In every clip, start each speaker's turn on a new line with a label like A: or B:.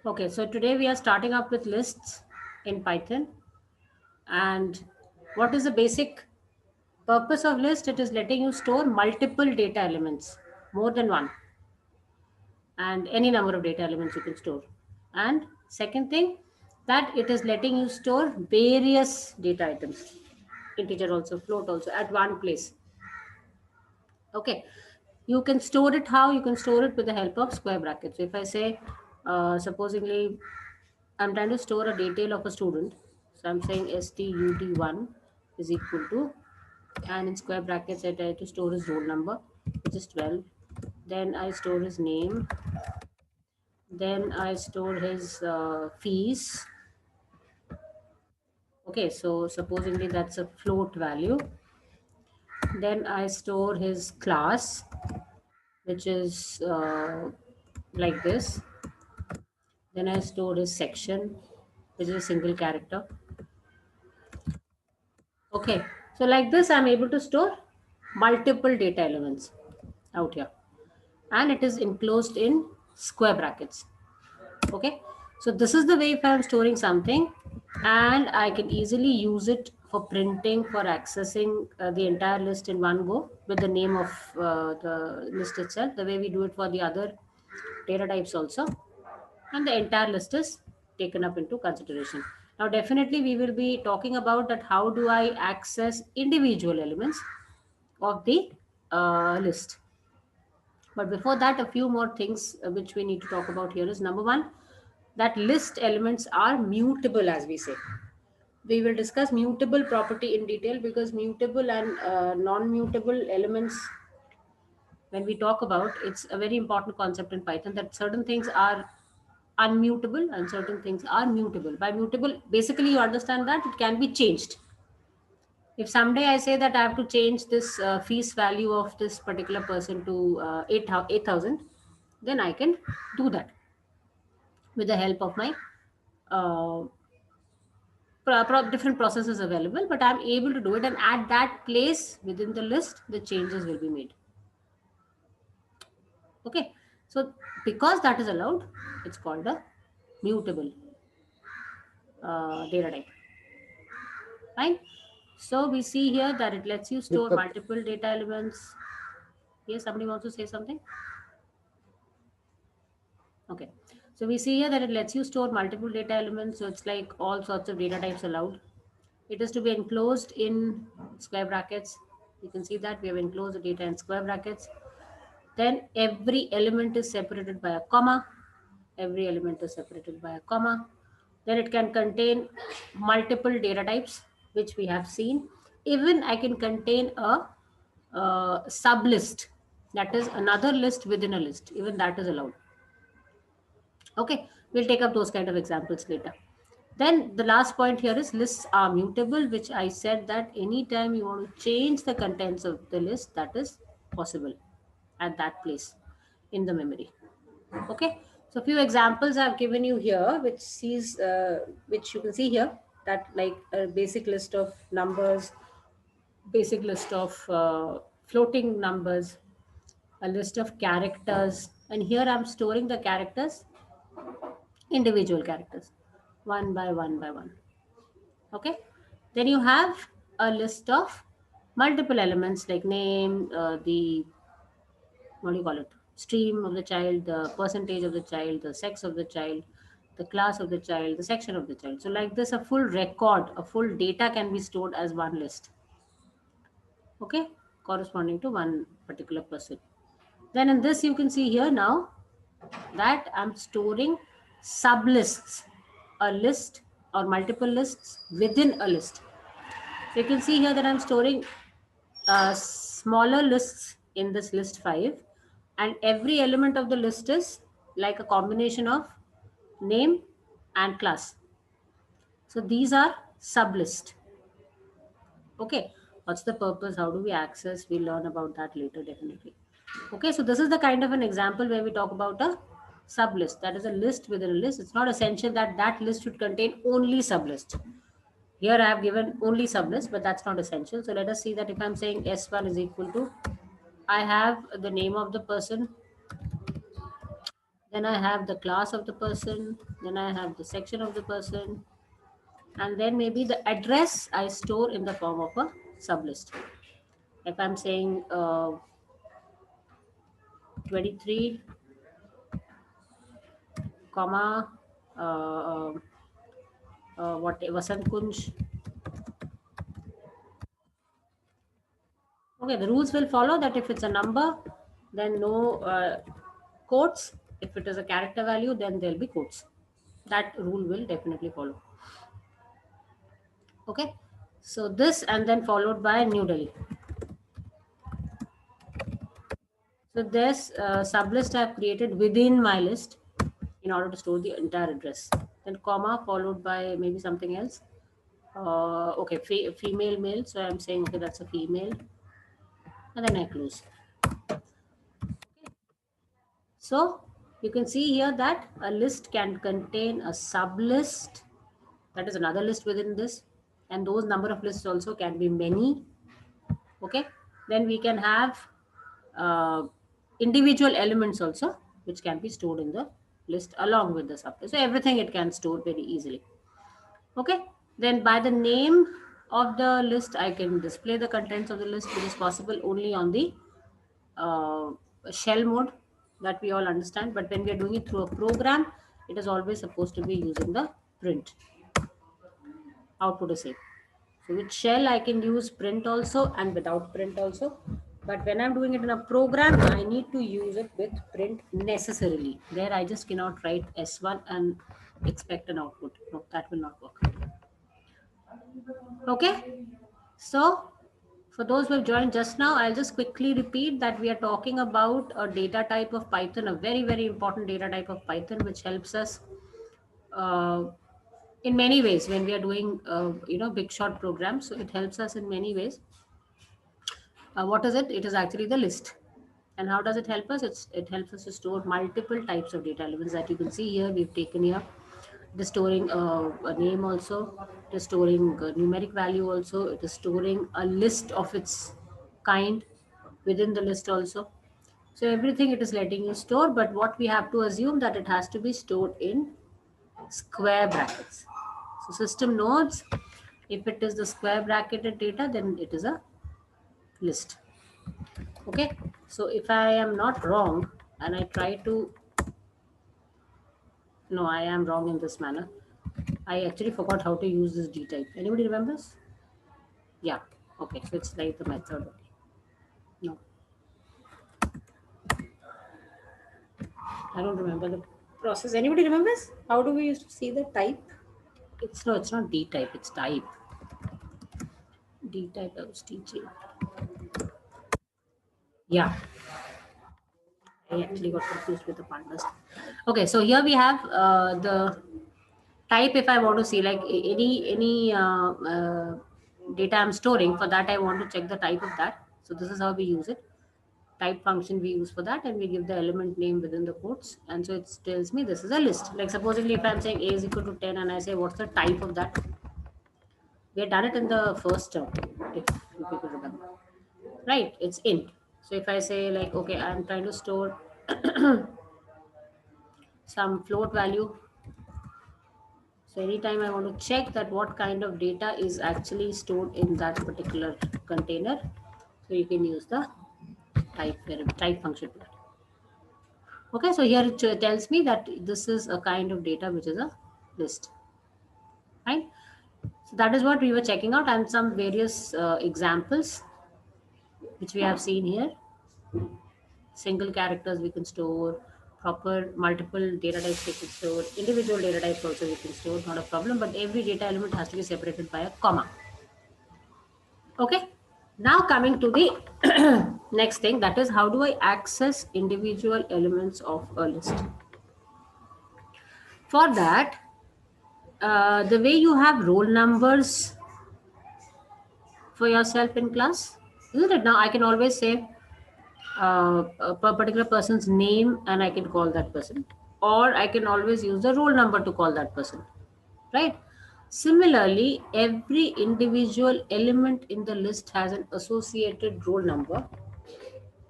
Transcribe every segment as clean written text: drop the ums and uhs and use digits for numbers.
A: Okay, so today we are starting up with lists in Python. And what is the basic purpose of list? It is letting you store multiple data elements, more than one, and any number of data elements you can store. And second thing, that it is letting you store various data items, integer also, float also, at one place. Okay, you can store it how? You can store it with the help of square brackets. So if I say, supposingly, I'm trying to store a detail of a student. So I'm saying stud1 is equal to, and in square brackets, I try to store his roll number, which is 12. Then I store his name. Then I store his fees. Okay, so supposedly that's a float value. Then I store his class, which is like this. Then I store his section, which is a single character. Okay, so like this, I'm able to store multiple data elements out here, and it is enclosed in square brackets. Okay, so this is the way if I'm storing something, and I can easily use it for printing, for accessing the entire list in one go with the name of the list itself, the way we do it for the other data types also, and the entire list is taken up into consideration. Now, definitely, we will be talking about that how do I access individual elements of the list. But before that, a few more things which we need to talk about here is number one, that list elements are mutable, as we say. We will discuss mutable property in detail because mutable and non-mutable elements, when we talk about, it's a very important concept in Python that certain things are unmutable and certain things are mutable. By mutable, basically you understand that it can be changed. If someday I say that I have to change this fees value of this particular person to 8,000, then I can do that with the help of my uh, different processes available, but I'm able to do it. And at that place within the list, the changes will be made. Okay. So because that is allowed, it's called a mutable data type. Fine. So we see here that it lets you store
B: Deepak,
A: multiple data elements. Yes, somebody wants to say something? Okay. So we see here that it lets you store multiple data elements. So it's like all sorts of data types allowed. It is to be enclosed in square brackets. You can see that we have enclosed the data in square brackets. Then every element is separated by a comma. Every element is separated by a comma. Then it can contain multiple data types, which we have seen. Even I can contain a sub list, that is another list within a list. Even that is allowed. Okay, we'll take up those kind of examples later. Then the last point here is lists are mutable, which I said that anytime you want to change the contents of the list, that is possible at that place in the memory. Okay, so a few examples I've given you here, which you can see here, that like a basic list of numbers, basic list of floating numbers, a list of characters, and here I'm storing the characters, individual characters, one by one by one. Okay, then you have a list of multiple elements like name, the, what do you call it, stream of the child, the percentage of the child, the sex of the child, the class of the child, the section of the child. So like this, a full record, a full data can be stored as one list. Okay, corresponding to one particular person. Then in this you can see here now that I'm storing sublists, a list or multiple lists within a list. So you can see here that I'm storing smaller lists in this list 5, and every element of the list is like a combination of name and class. So these are sublist. Okay, what's the purpose? How do we access? We'll learn about that later, definitely. Okay, so this is the kind of an example where we talk about a sublist. That is a list within a list. It's not essential that that list should contain only sublist. Here I have given only sublist, but that's not essential. So let us see that if I'm saying S1 is equal to, I have the name of the person, Then I have the class of the person, then I have the section of the person, and then maybe the address I store in the form of a sublist. If I'm saying 23, comma, uh, what Vasant Kunj. Okay, the rules will follow that if it's a number, then no quotes. If it is a character value, then there'll be quotes. That rule will definitely follow. Okay, so this and then followed by New Delhi. So this sublist I've created within my list in order to store the entire address. Then comma followed by maybe something else. Okay, female male. So I'm saying okay, that's a female, and then I close. So you can see here that a list can contain a sublist, that is another list within this, and those number of lists also can be many. Okay, then we can have uh, individual elements also which can be stored in the list along with the sublist. So everything it can store very easily. Okay, then by the name of the list I can display the contents of the list, which is possible only on the uh, shell mode, that we all understand. But when we are doing it through a program, it is always supposed to be using the print. Output is same. So with shell I can use print also and without print also. But when I'm doing it in a program, I need to use it with print necessarily. There I just cannot write S1 and expect an output. No, that will not work. Okay. So for those who have joined just now, I'll just quickly repeat that we are talking about a data type of Python, a very, very important data type of Python, which helps us uh, in many ways when we are doing, big short programs. So it helps us in many ways. What is it? It is actually the list. And how does it help us? It helps us to store multiple types of data elements that you can see here. We've taken here. It is storing a name also. It is storing a numeric value also. It is storing a list of its kind within the list also. So everything it is letting you store, but what we have to assume that it has to be stored in square brackets. So system knows if it is the square bracketed data, then it is a list. Okay, so if I am not wrong and I try to, no, I am wrong in this manner. I actually forgot how to use this d type. Anybody remembers? Yeah. Okay, so it's like the method only. No, I don't remember the process. Anybody remembers? How do we used to see the type? It's no, it's not d type, it's type. D type I was teaching. Yeah, I actually got confused with the pandas. Okay, so here we have the type. If I want to see like any data I'm storing, for that I want to check the type of that. So this is how we use it. Type function we use for that, and we give the element name within the quotes, and so it tells me this is a list. Like supposedly if I'm saying a is equal to 10 and I say what's the type of that, we had done it in the first term, if you people remember, right? It's int. So if I say like okay, I'm trying to store some float value. So anytime I want to check that what kind of data is actually stored in that particular container, so you can use the type function for that. Okay, so here it tells me that this is a kind of data which is a list, right? So that is what we were checking out, and some various examples which we have seen here. Single characters we can store, proper multiple data types we can store, individual data types also we can store, not a problem, but every data element has to be separated by a comma. Okay, now coming to the next thing, that is how do I access individual elements of a list. For that, the way you have roll numbers for yourself in class, isn't it? Now I can always say a particular person's name and I can call that person, or I can always use the roll number to call that person, right? Similarly, every individual element in the list has an associated roll number,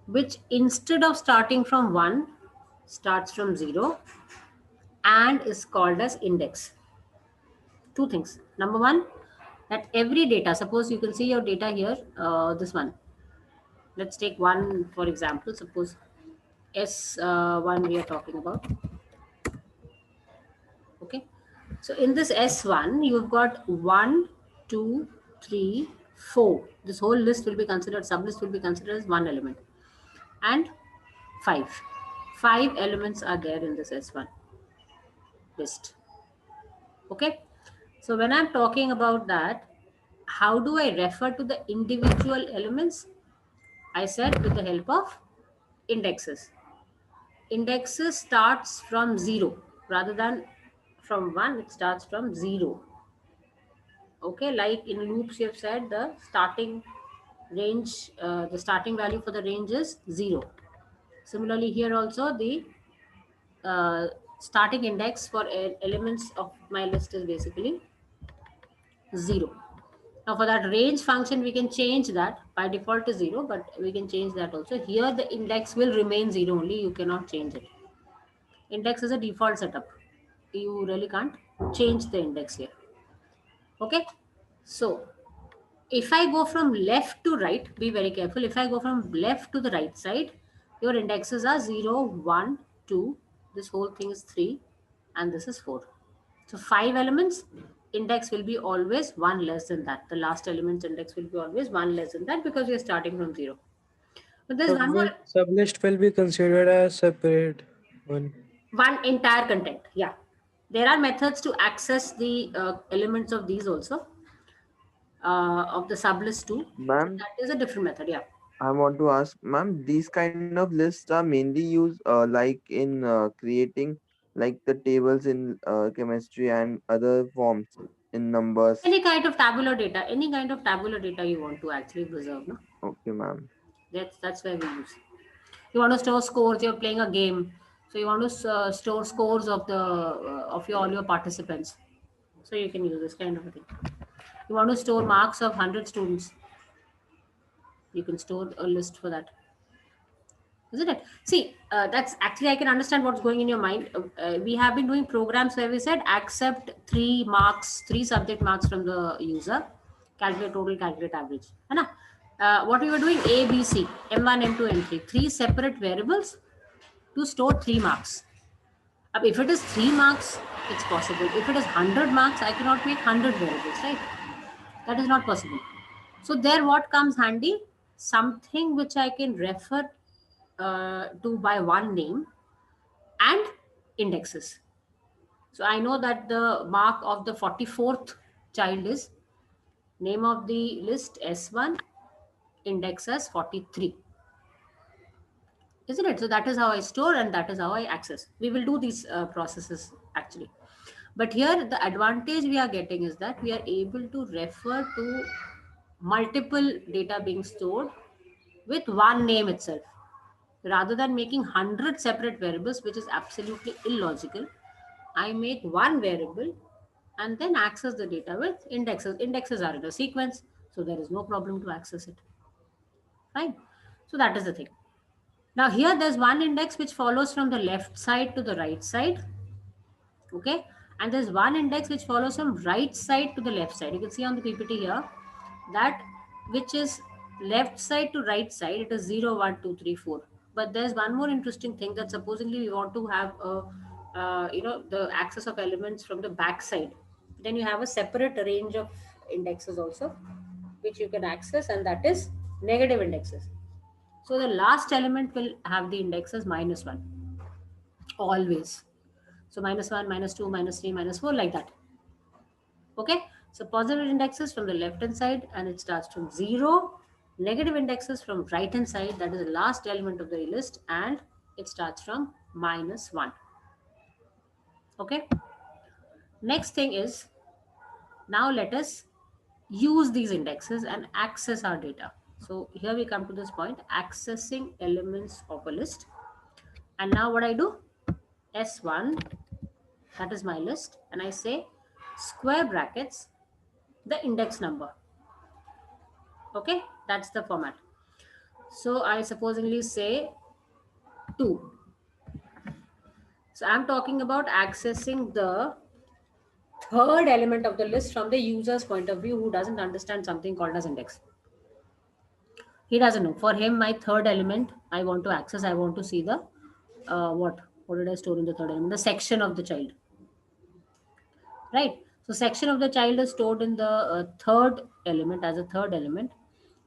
A: which instead of starting from 1 starts from 0 and is called as index. Two things. Number one, that every data, suppose you can see your data here, this one. Let's take one for example. Suppose S1 we are talking about. Okay. So in this S1, you've got 1, 2, 3, 4. This whole list will be considered, sublist will be considered as one element. And 5. 5 elements are there in this S1 list. Okay. So when I'm talking about that, how do I refer to the individual elements? I said with the help of indexes. Indexes starts from 0 rather than from 1, it starts from 0. Okay, like in loops you have said the starting range, the starting value for the range is 0. Similarly here also the uh, starting index for elements of my list is basically 0. Now for that range function, we can change that. By default is 0, but we can change that also. Here the index will remain 0 only. You cannot change it. Index is a default setup. You really can't change the index here. Okay. So if I go from left to right, be very careful. If I go from left to the right side, your indexes are 0, 1, 2. This whole thing is 3 and this is 4. So 5 elements, index will be always 1 less than that. The last element's index will be always 1 less than that because we are starting from 0. But there's one more,
B: Sublist will be considered as separate one.
A: one entire content. Yeah. There are methods to access the elements of these also, of the sublist too.
C: Ma'am,
A: That is a different method. Yeah.
C: I want to ask, ma'am, these kind of lists are mainly used like in creating like the tables in chemistry and other forms in numbers.
A: Any kind of tabular data you want to actually preserve. No?
C: Okay, ma'am.
A: That's where we use. You want to store scores. You're playing a game, so you want to store scores of the of your all your participants. So you can use this kind of a thing. You want to store marks of 100 students. You can store a list for that. Isn't it? See, that's actually I can understand what's going in your mind. We have been doing programs where we said accept 3 marks, 3 subject marks from the user, calculate total, calculate average. है ना? What we were doing, A, B, C, M1, M2, M3, 3 separate variables to store 3 marks. If it is 3 marks, it's possible. If it is 100 marks, I cannot make 100 variables, right? That is not possible. So there what comes handy? Something which I can refer to by one name and indexes. So I know that the mark of the 44th child is name of the list S1, index as 43. Isn't it? So that is how I store and that is how I access. We will do these processes actually. But here the advantage we are getting is that we are able to refer to multiple data being stored with one name itself. Rather than making 100 separate variables, which is absolutely illogical, I make one variable and then access the data with indexes. Indexes are in a sequence, so there is no problem to access it. Fine. So that is the thing. Now here there's one index which follows from the left side to the right side. Okay. And there's one index which follows from right side to the left side. You can see on the PPT here that which is left side to right side, it is 0, 1, 2, 3, 4. But there's one more interesting thing that supposedly we want to have the access of elements from the back side. Then you have a separate range of indexes also, which you can access, and that is negative indexes. So the last element will have the indexes -1 always. So -1, -2, -3, -4, like that. Okay. So positive indexes from the left hand side and it starts from 0. Negative indexes from right hand side, that is the last element of the list, and it starts from -1. Okay. Next thing is, now let us use these indexes and access our data. So here we come to this point, accessing elements of a list. And now what I do, S1, that is my list, and I say square brackets, the index number. Okay, that's the format. So I supposedly say 2. So I'm talking about accessing the third element of the list from the user's point of view who doesn't understand something called as index. He doesn't know. For him, my third element, I want to access, I want to see the what did I store in the third element? The section of the child, right? So section of the child is stored in the third element as a third element.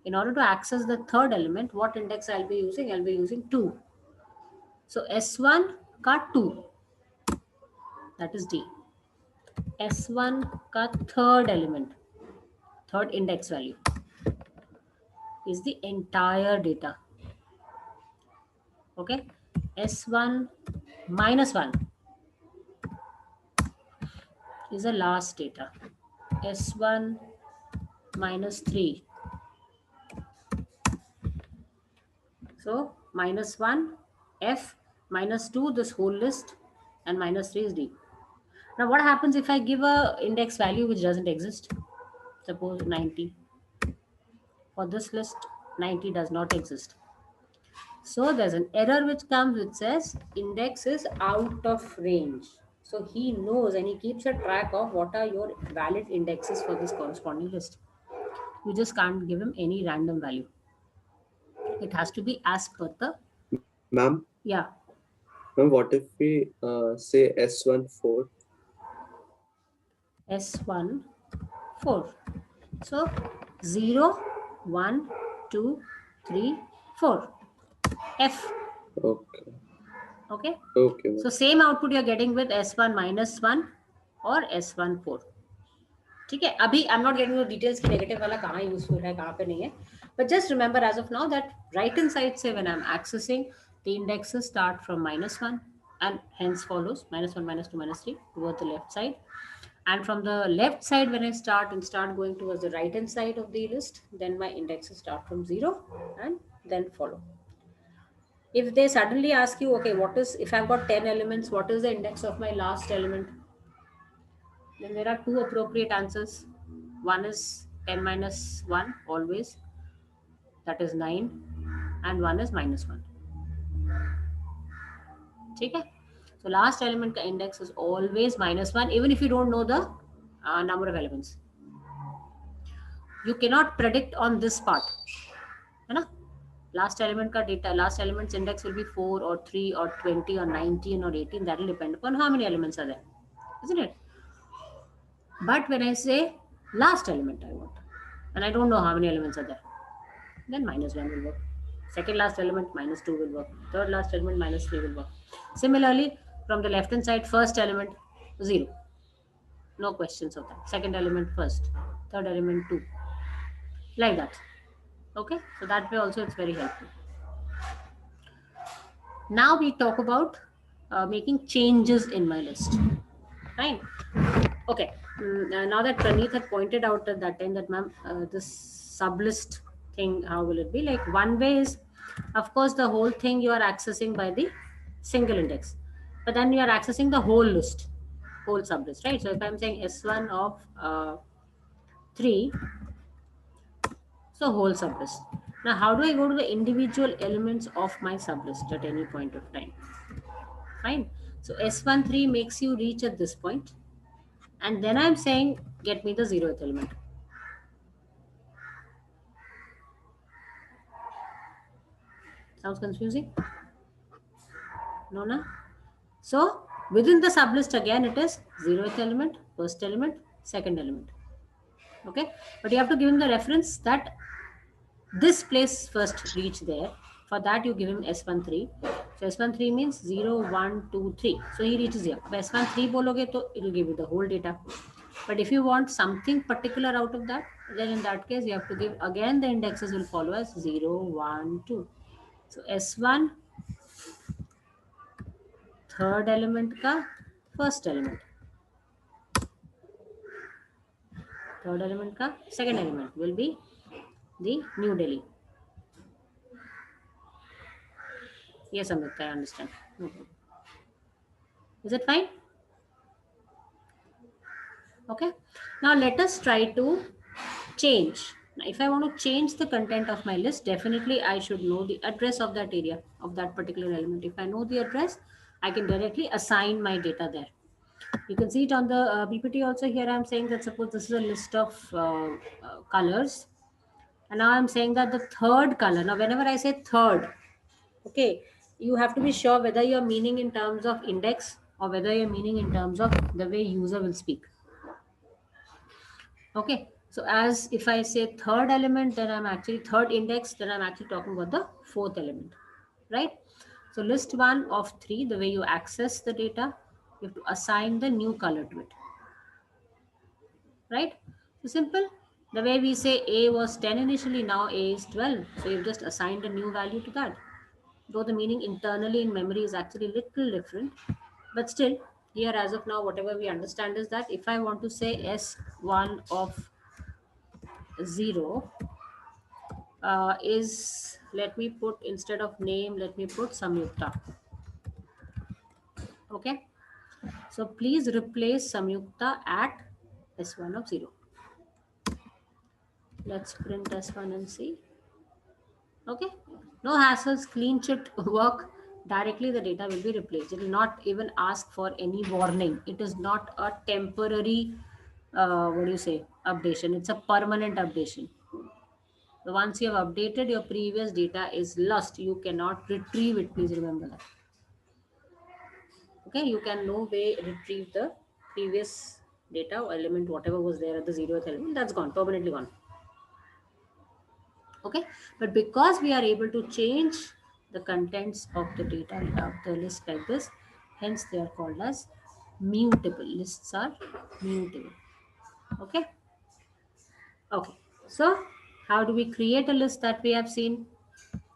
A: In order to access the third element, what index I'll be using? I'll be using 2. So S1 ka 2, that is D. S1 ka third element, third index value is the entire data. Okay, S1 minus 1 is the last data. S1 minus 3. So minus 1, F, minus 2, this whole list, and minus 3 is D. Now what happens if I give a index value which doesn't exist? Suppose 90. For this list, 90 does not exist. So there's an error which comes which says index is out of range. So he knows and he keeps a track of what are your valid indexes for this corresponding list. You just can't give him any random value. It has to be as per the,
B: Ma'am,
A: yeah,
B: ma'am, what if we say S14?
A: S1, 4. So 0, 1, 2, 3, 4. F.
B: Okay.
A: Okay.
B: Okay, ma'am.
A: So same output you're getting with S1 minus 1 or S1 4. ठीक है, अभी I'm not getting into details कि negative वाला कहाँ useful है कहाँ पे नहीं है, but just remember as of now that right hand side say when I'm accessing, the indexes start from minus 1 and hence follows minus 1, minus 2, minus 3 towards the left side, and from the left side when I start going towards the right hand side of the list, then my indexes start from 0 and then follow. If they suddenly ask you, okay, what is, if I've got 10 elements, what is the index of my last element? Then there are two appropriate answers. One is 10 minus 1 always, that is 9, and one is minus 1. Okay? So last element ka index is always minus 1, even if you don't know the number of elements. You cannot predict on this part. है ना? Last element ka data, last element's index will be 4 or 3 or 20 or 19 or 18. That will depend upon how many elements are there, isn't it? But when I say last element I want, and I don't know how many elements are there, then minus 1 will work. Second last element, minus 2 will work. Third last element, minus 3 will work. Similarly, from the left hand side, first element, 0. No questions of that. Second element, first. Third element, 2. Like that. Okay? So that way also it's very helpful. Now we talk about making changes in my list. Fine. Okay. Now that Praneeth had pointed out at that time that ma'am, this sublist thing, how will it be? Like one way is, of course, the whole thing you are accessing by the single index, but then you are accessing the whole list, whole sublist, right? So if I'm saying S1 of 3, so whole sublist. Now, how do I go to the individual elements of my sublist at any point of time? Fine. So S1 3 makes you reach at this point. And then I'm saying, get me the 0th element. Sounds confusing? No, no? So within the sublist again, it is 0th element, first element, second element. Okay. But you have to give him the reference that this place first reach there. For that, you give him S13. So S13 means 0, 1, 2, 3. So he reaches here. If S13 bologe, to it will give you the whole data. But if you want something particular out of that, then in that case, you have to give again the indexes will follow as 0, 1, 2. So S1, third element ka first element. Third element ka second element will be the New Delhi. Yes, Amit, I understand. Is it fine? Okay. Now let us try to change. Now, if I want to change the content of my list, definitely I should know the address of that area, of that particular element. If I know the address, I can directly assign my data there. You can see it on the PPT also. Here I'm saying that suppose this is a list of colors, and now I'm saying that the third color. Now whenever I say third, okay, you have to be sure whether you're meaning in terms of index or whether you're meaning in terms of the way user will speak. Okay, so as if I say third element, then I'm actually third index, then I'm actually talking about the fourth element, right? So list one of three, the way you access the data, you have to assign the new color to it, right? So simple. The way we say A was 10 initially, now A is 12. So you've just assigned a new value to that. Though the meaning internally in memory is actually little different, but still here as of now, whatever we understand is that if I want to say S1 of 0 is, let me put, instead of name, let me put Samyukta. Okay. So please replace Samyukta at S1 of 0. Let's print S1 and see. Okay. No hassles, clean sheet work. Directly the data will be replaced. It will not even ask for any warning. It is not a temporary, what do you say, updation. It's a permanent updation. So once you have updated, your previous data is lost. You cannot retrieve it. Please remember that. Okay, you can no way retrieve the previous data or element, whatever was there at the 0th element. That's gone, permanently gone. Okay, but because we are able to change the contents of the data of the list like this, hence they are called as mutable. Lists are mutable. Okay. Okay, so how do we create a list that we have seen?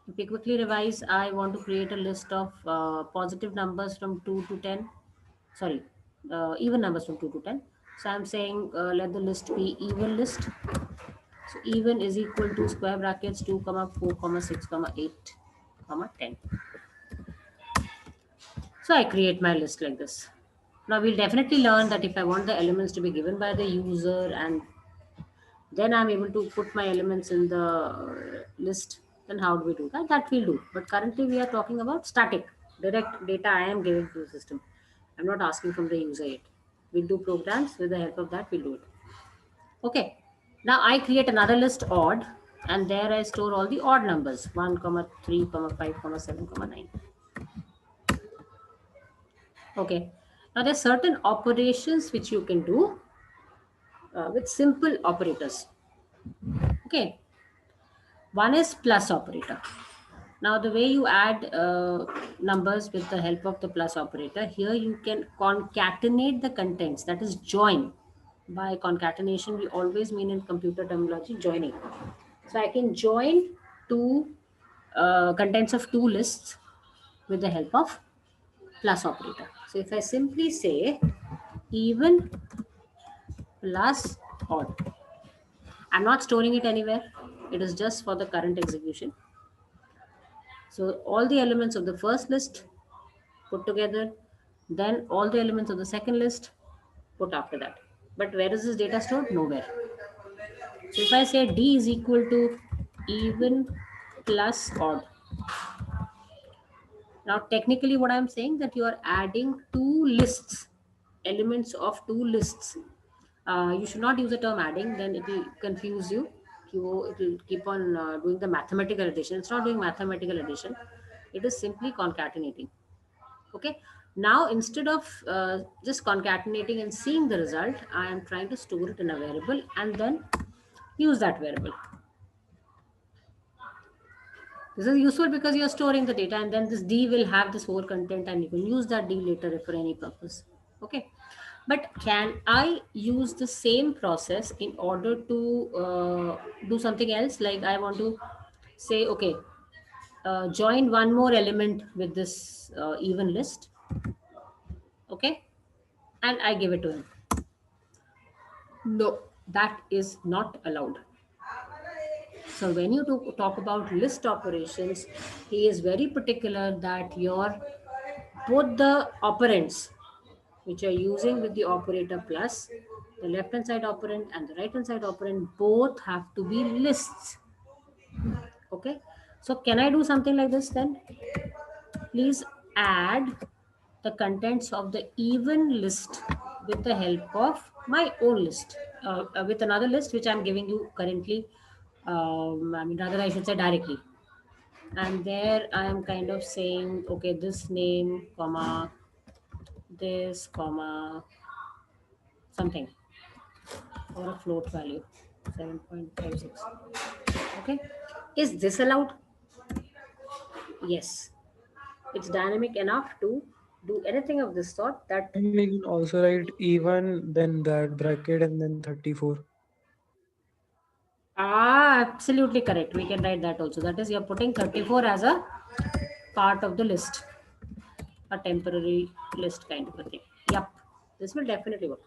A: If we quickly revise, I want to create a list of positive numbers from 2 to 10. Sorry, even numbers from 2 to 10. So I'm saying let the list be even list. So even is equal to square brackets 2 comma 4 comma 6 comma 8 comma 10. So I create my list like this. Now we'll definitely learn that if I want the elements to be given by the user and then I'm able to put my elements in the list, then how do we do that? That we'll do. But currently we are talking about static, direct data I am giving to the system. I'm not asking from the user yet. We'll do programs. With the help of that, we'll do it. Okay. Now I create another list odd, and there I store all the odd numbers 1, 3, 5, 7, 9. Okay. Now there's certain operations which you can do with simple operators. Okay. One is plus operator. Now the way you add numbers with the help of the plus operator, here you can concatenate the contents, that is join. By concatenation, we always mean in computer terminology joining. So I can join two contents of two lists with the help of plus operator. So if I simply say even plus odd, I'm not storing it anywhere. It is just for the current execution. So all the elements of the first list put together, then all the elements of the second list put after that. But where is this data stored? Nowhere. So if I say D is equal to even plus odd. Now technically what I'm saying that you are adding two lists, elements of two lists. You should not use the term adding, then it will confuse you. It will keep on doing the mathematical addition. It's not doing mathematical addition. It is simply concatenating. Okay. Now instead of just concatenating and seeing the result, I am trying to store it in a variable and then use that variable. This is useful because you are storing the data and then this D will have this whole content and you can use that D later for any purpose. Okay. But can I use the same process in order to do something else? Like I want to say, okay, join one more element with this even list. Okay. And I give it to him. No, that is not allowed. So when you talk about list operations, he is very particular that your both the operands which are using with the operator plus, the left hand side operand and the right hand side operand both have to be lists. Okay. So can I do something like this then? Please add the contents of the even list with the help of my own list, with another list which I'm giving you currently. I mean, rather, I should say directly. And there I am kind of saying, okay, this name, comma, this, comma, something, or a float value, 7.56. Okay. Is this allowed? Yes. It's dynamic enough to do anything of this sort that.
B: And we can also write even, then that bracket, and then 34.
A: Absolutely correct. We can write that also. That is, you're putting 34 as a part of the list, a temporary list kind of a thing. Yep. This will definitely work.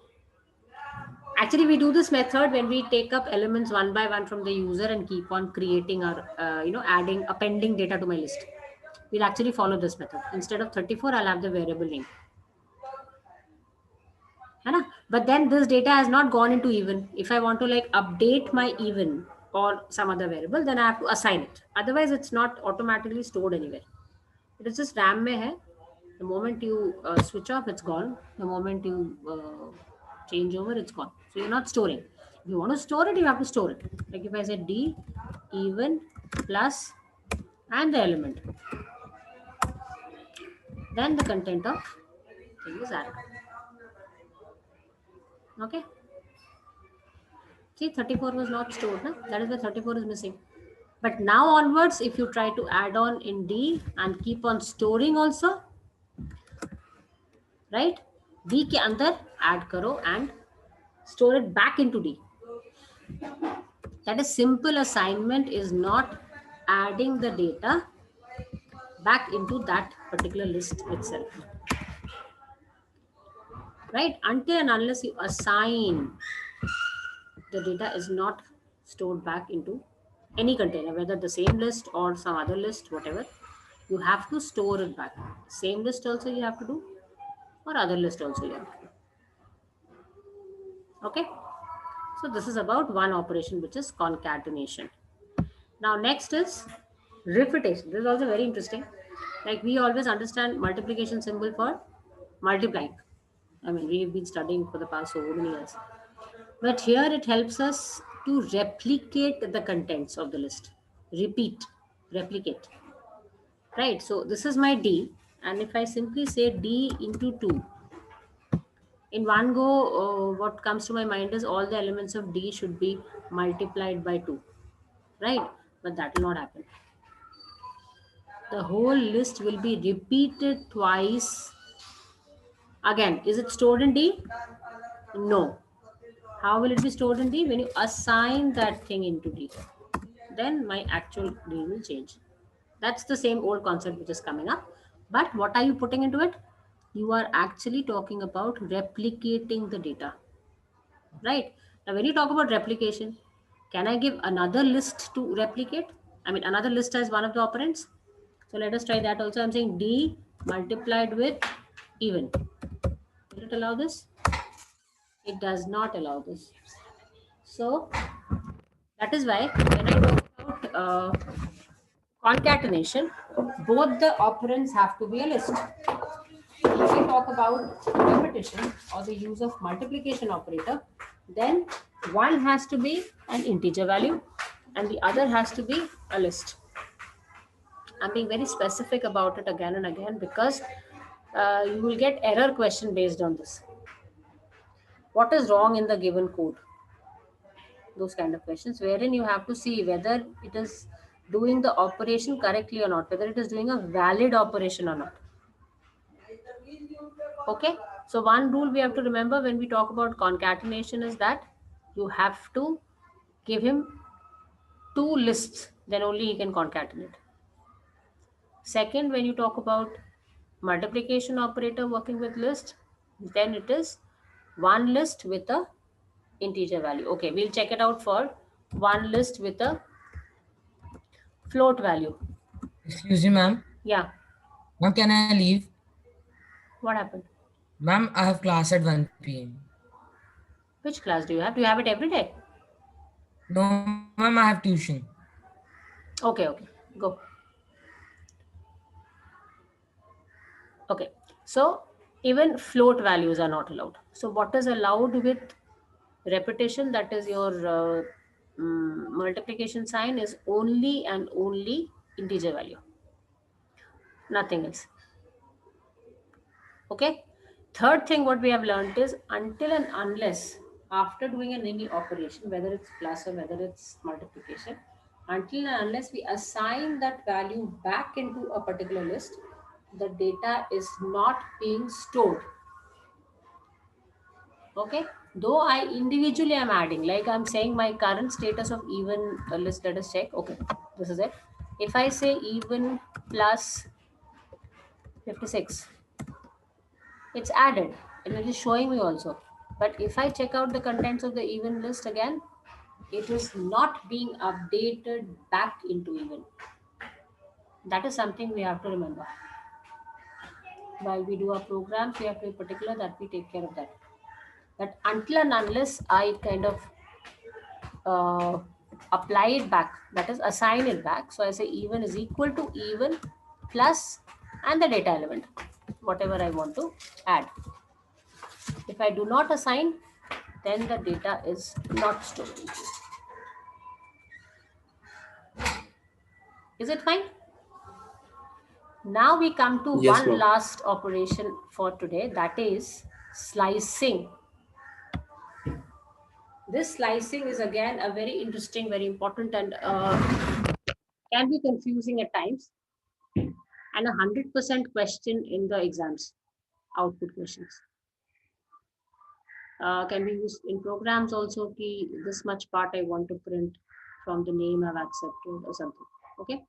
A: Actually, we do this method when we take up elements one by one from the user and keep on creating our, adding, appending data to my list. We'll actually follow this method. Instead of 34, I'll have the variable name. है ना? But then this data has not gone into even. If I want to like update my even or some other variable, then I have to assign it. Otherwise, it's not automatically stored anywhere. It is just RAM में है. The moment you switch off, it's gone. The moment you change over, it's gone. So you're not storing. If you want to store it, you have to store it. Like if I say D even plus and the element, then the content of thing is added. Okay. See, 34 was not stored. Na? That is why 34 is missing. But now onwards, if you try to add on in D and keep on storing also, right? D के अंदर add करो and store it back into D. That is simple assignment is not adding the data back into that particular list itself. Right? Until and unless you assign, the data is not stored back into any container, whether the same list or some other list, whatever. You have to store it back. Same list also you have to do, or other list also you have to do. Okay. So this is about one operation, which is concatenation. Now next is repetition. This is also very interesting. Like we always understand multiplication symbol for multiplying. I mean, we've been studying for the past so many years. But here it helps us to replicate the contents of the list. Repeat, replicate. Right. So this is my D. And if I simply say D into 2, in one go, what comes to my mind is all the elements of D should be multiplied by 2. Right. But that will not happen. The whole list will be repeated twice. Again, is it stored in D? No. How will it be stored in D? When you assign that thing into D, then my actual D will change. That's the same old concept which is coming up. But what are you putting into it? You are actually talking about replicating the data. Right? Now, when you talk about replication, can I give another list to replicate? I mean, another list as one of the operands. So let us try that also. I'm saying D multiplied with even. Will it allow this? It does not allow this. So that is why when I talk about concatenation, both the operands have to be a list. When we talk about repetition or the use of multiplication operator, then one has to be an integer value and the other has to be a list. I'm being very specific about it again and again because you will get error question based on this. What is wrong in the given code? Those kind of questions, wherein you have to see whether it is doing the operation correctly or not, whether it is doing a valid operation or not. Okay, so one rule we have to remember when we talk about concatenation is that you have to give him two lists, then only he can concatenate. Second, when you talk about multiplication operator working with list, then it is one list with a integer value. Okay, we'll check it out for one list with a float value.
D: Excuse me, ma'am.
A: Yeah.
D: Ma'am, can I leave?
A: What happened?
D: Ma'am, I have class at 1 p.m.
A: Which class do you have? Do you have it every day?
D: No, ma'am, I have tuition.
A: Okay, go. Okay. So even float values are not allowed. So what is allowed with repetition, that is your multiplication sign, is only and only integer value, nothing else. Okay. Third thing what we have learned is, until and unless after doing any operation, whether it's plus or whether it's multiplication, until and unless we assign that value back into a particular list, the data is not being stored. Okay. Though I individually am adding, like I'm saying my current status of even list, let us check. Okay, this is it. If I say even plus 56, it's added and it is showing me also. But if I check out the contents of the even list again, it is not being updated back into even. That is something we have to remember. While we do our programs, we have to be particular that we take care of that. But until and unless I kind of apply it back, that is assign it back. So I say even is equal to even plus and the data element, whatever I want to add. If I do not assign, then the data is not stored. Is it fine? Now we come to
C: Yes,
A: one
C: ma'am.
A: last operation for today, that is slicing. This slicing is again a very interesting, very important, and can be confusing at times, and 100% question in the exams, output questions. Can be used in programs also. Ki this much part I want to print from the name I've accepted or something. Okay.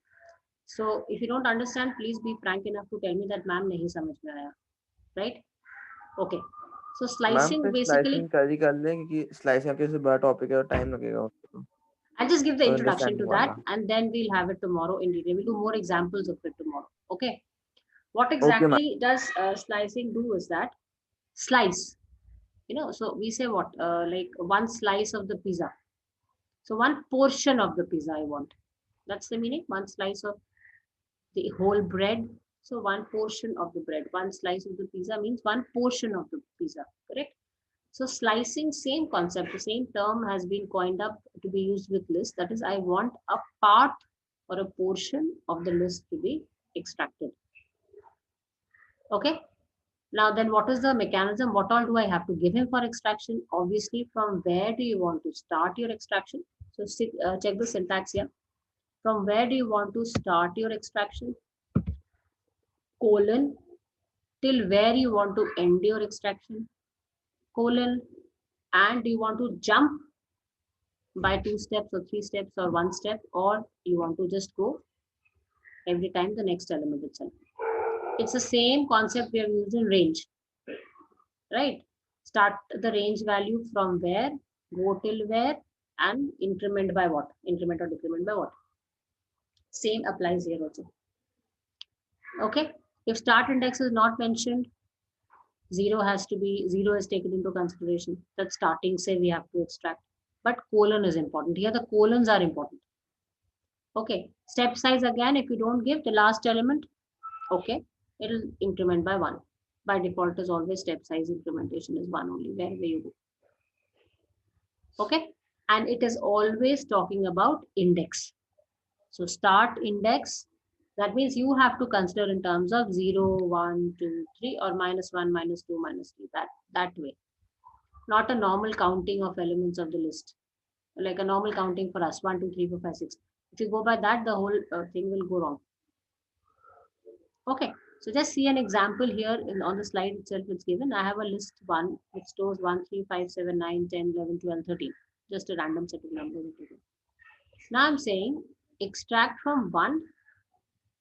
A: So if you don't understand, please be frank enough to tell me that ma'am nahi samajh mein aaya. Right? Okay. So
C: ma'am
A: slicing
C: फिर
A: basically,
C: slicing कर ही कर लें क्योंकि slicing आपके से बड़ा topic है और टाइम लगेगा उसको
A: I'll just give the
C: और
A: introduction to
C: अंडरस्टैंडिंग
A: that
C: वाला
A: and then we'll have it tomorrow in detail. We'll do more examples of it tomorrow. Okay. What
C: okay ma'am
A: exactly does slicing do is that slice, so we say what, like one slice of the pizza. So one portion of the pizza I want. That's the meaning. One slice of the whole bread. So one portion of the bread. One slice of the pizza means one portion of the pizza. Correct? So slicing, same concept, the same term has been coined up to be used with list. That is, I want a part or a portion of the list to be extracted. Okay. Now then, what is the mechanism? What all do I have to give him for extraction? Obviously, from where do you want to start your extraction? So check the syntax here. From where do you want to start your extraction? Colon, till where you want to end your extraction? Colon, and do you want to jump by 2 steps or 3 steps or 1 step, or you want to just go every time the next element itself? It's the same concept we have used in range, right? Start the range value from where, go till where, and increment by what? Increment or decrement by what? Same applies here also. Okay. If start index is not mentioned, zero is taken into consideration. That starting say we have to extract. But colon is important. Here the colons are important. Okay. Step size again, if you don't give the last element, okay, it'll increment by 1. By default is always step size incrementation is 1 only wherever you go. Okay. And it is always talking about index. So start index, that means you have to consider in terms of 0, 1, 2, 3, or -1, -2, -3, that way. Not a normal counting of elements of the list. Like a normal counting for us, 1, 2, 3, 4, 5, 6. If you go by that, the whole thing will go wrong. Okay, so just see an example here on the slide itself. It's given. I have a list 1 which stores 1, 3, 5, 7, 9, 10, 11, 12, 13. Just a random set of numbers. Now I'm saying extract from 1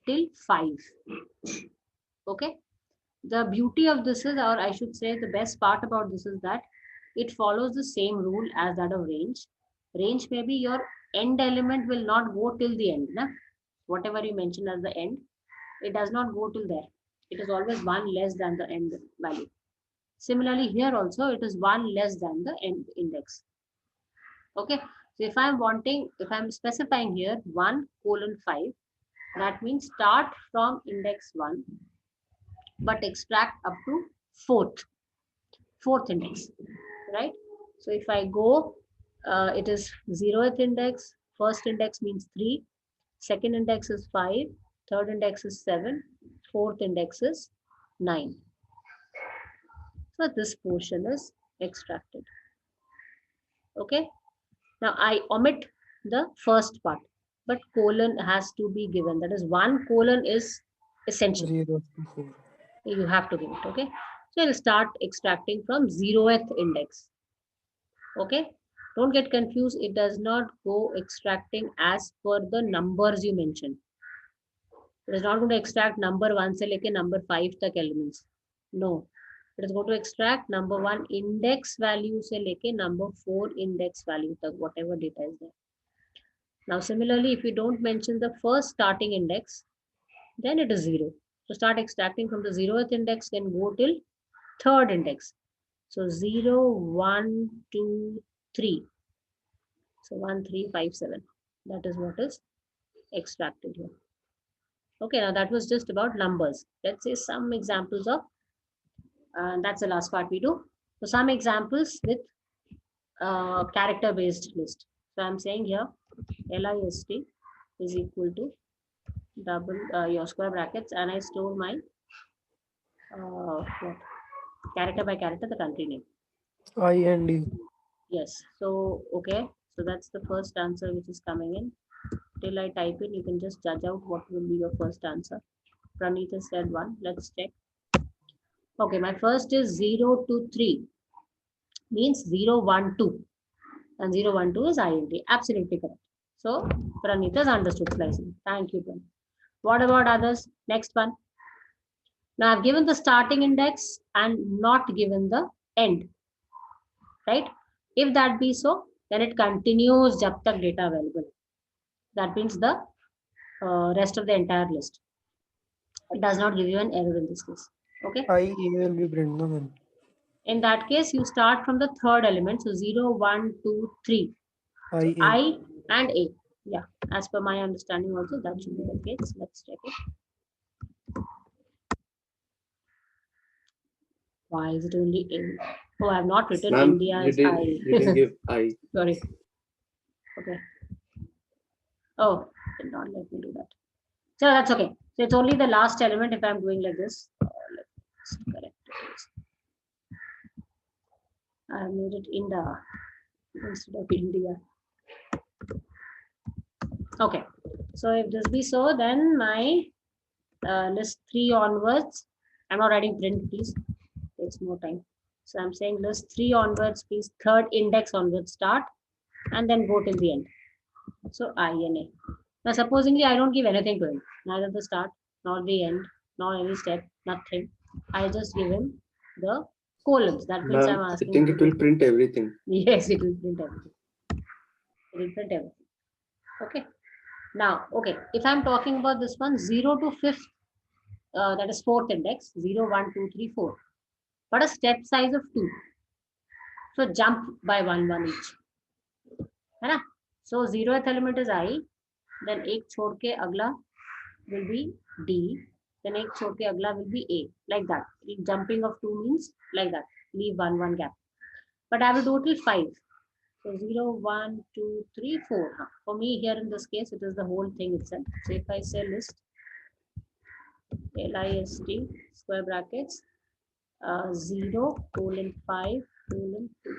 A: till 5. Okay. The beauty of this is, or I should say the best part about this is that it follows the same rule as that of range. Range may be your end element will not go till the end. Na? Whatever you mention as the end, it does not go till there. It is always 1 less than the end value. Similarly, here also it is 1 less than the end index. Okay. So if I'm specifying here 1:5, that means start from index 1 but extract up to fourth index, right? So if I go, it is 0th index, first index means 3, second index is 5, third index is 7, fourth index is 9. So this portion is extracted. Okay. Now I omit the first part, but colon has to be given. That is, one colon is essential.
B: 0 to 4.
A: You have to give it. Okay. So I'll start extracting from 0th index. Okay. Don't get confused. It does not go extracting as per the numbers you mentioned. It is not going to extract number 1 से लेके number 5 तक elements. No. It is going to extract number 1 index value से लेके number 4 index value तक, whatever data is there. Now similarly, if you don't mention the first starting index, then it is 0. So start extracting from the 0th index, then go till third index. So 0, 1, 2, 3. So 1, 3, 5, 7. That is what is extracted here. Okay, now that was just about numbers. Let's say some examples of, that's the last part we do. So some examples with character based list. So I'm saying here list is equal to double your square brackets, and I store my what, character by character the country name.
B: I and D.
A: Yes. So okay. So that's the first answer which is coming in. Till I type in, you can just judge out what will be your first answer. Pranita said 1. Let's check. Okay, my first is 0 to 3. Means 0, 1, 2. And 0, 1, 2 is INT. Absolutely correct. So Pranita's understood slicing. Thank you, Pranita. What about others? Next one. Now I've given the starting index and not given the end. Right? If that be so, then it continues jab tak data available. That means the rest of the entire list. It does not give you an error in this case. Okay.
B: I A will be print no man.
A: In that case, you start from the third element. So 0, 1, 2, 3. So
B: I A.
A: I and A. Yeah. As per my understanding also, that should be the case. Let's check it. Why is it only A? Oh, I have not written
E: Ma'am,
A: India
E: you
A: as
E: didn't,
A: I.
E: you didn't give I.
A: Sorry. Okay. Oh, did not let me do that. So that's okay. So it's only the last element if I'm doing like this. Let's correct it. I have made it India instead of India. Okay. So if this be so, then my list 3 onwards. I'm not writing print, please. Takes more time. So I'm saying list 3 onwards, please. Third index onwards start, and then go till the end. So INA. Now supposingly I don't give anything to him, neither the start, nor the end, nor any step, nothing. I just give him the columns. That means I'm
E: Ma'am, I
A: asking.
E: think it will print everything.
A: Yes, it will print everything. It will print everything. Okay. Now, okay, if I'm talking about this one, 0 to 5th, that is 4th index, 0, 1, 2, 3, 4. But a step size of 2. So jump by 1, 1 each. है ना? So 0th element is I, then एक छोड़ के अगला will be D, then एक छोड़ के अगला will be A, like that. Jumping of 2 means like that. Leave 1, 1 gap. But I will do till 5. So 0, 1, 2, 3, 4. For me here in this case, it is the whole thing itself. So if I say list, list square brackets 0 colon 5 colon 2.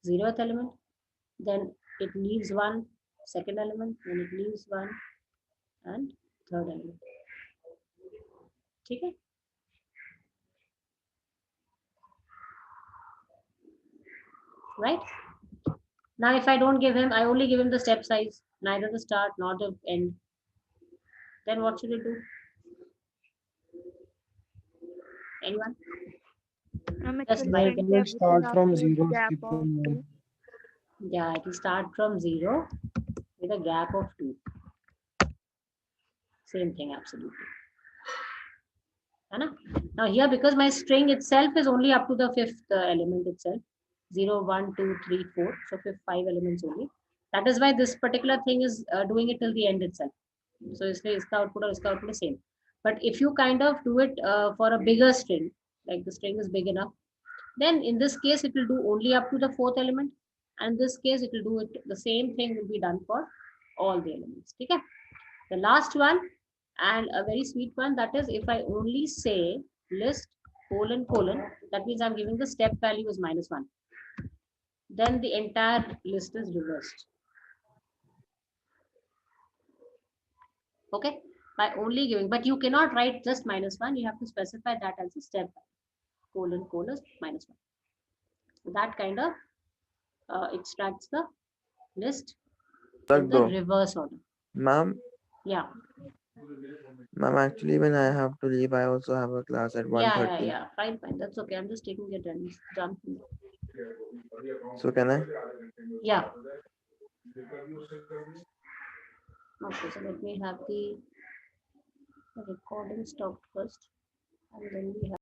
A: 0th element, then it leaves 1, second element, then it leaves 1, and third element. Okay? Right? Now if I don't give him, I only give him the step size, neither the start nor the end. Then what should it do? Anyone? Just
B: Like
A: by
B: it will start from 0.
F: Gap
B: skip
F: of
B: from 1.
F: 2.
A: Yeah, it will start from 0 with a gap of 2. Same thing, absolutely. Now here, because my string itself is only up to the 5th element itself, 0, 1, 2, 3, 4. So 5 elements only. That is why this particular thing is doing it till the end itself. So इसलिए इसका output और इसका output is same. But if you kind of do it for a bigger string, like the string is big enough, then in this case it will do only up to the fourth element, and in this case it will do it, the same thing will be done for all the elements. Okay. The last one, and a very sweet one, that is if I only say list colon colon, that means I'm giving the step value is -1, then the entire list is reversed. Okay, by only giving, but you cannot write just -1, you have to specify that as a step colon colon -1. So that kind of extracts the list in the
C: though.
A: reverse order.
C: Ma'am,
A: Yeah,
C: actually when I have to leave, I also have a class at 1:30.
A: yeah. Fine. That's okay. I'm just taking it and done.
C: So can I?
A: Yeah. Okay, so let me have the recording stopped first, and then we have.